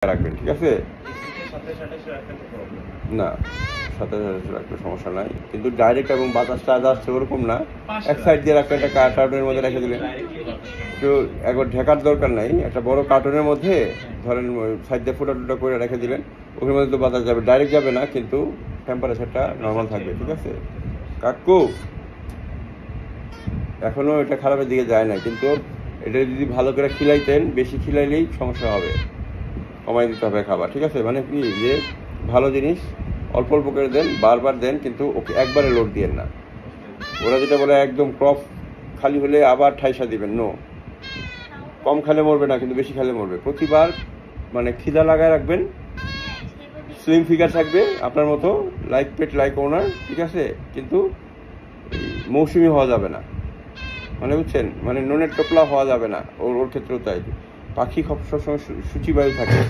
রাখবেন, ঠিক আছে? না, 27 রাখলে সমস্যা নাই, কিন্তু ডাইরেক্ট এবং বাতাসটা আসছে ওরকম না, এক সাইড দিয়ে রাখবেন, একটা কার্টনের মধ্যে রেখে দিলেন। একটু একবার ঢেকার দরকার নাই, একটা বড় কার্টনের মধ্যে ধরেন সাইড দিয়ে ফুটা টুটা করে রেখে দিলেন, ওখানের মধ্যে তো বাতাস যাবে, ডাইরেক্ট যাবে না, কিন্তু টেম্পারেচারটা নর্মাল থাকবে, ঠিক আছে? কাকু এখনো এটা খারাপের দিকে যায় না, কিন্তু এটা যদি ভালো করে খিলাইতেন, বেশি খিলাইলেই সমস্যা হবে, কমাই দিতে হবে খাবার, ঠিক আছে? মানে কি যে ভালো জিনিস অল্প অল্প করে দেন, বারবার দেন, কিন্তু ওকে একবারে লোড দিয়েন না। ওরা যেটা বলে একদম ক্রপ খালি হলে আবার ঠাইসা দিবেন, নো। কম খেলে মরবে না, কিন্তু বেশি খেলে মরবে। প্রতিবার মানে খিদা লাগায় রাখবেন, স্লিম ফিগার থাকবে আপনার মতো, লাইক পেট লাইক ওনার, ঠিক আছে? কিন্তু মৌসুমি হওয়া যাবে না, মানে বুঝছেন, মানে নুনের টোপলা হওয়া যাবে না, ওর ক্ষেত্রেও তাই। পাখি সবসময় সূচিবায়ু থাকে,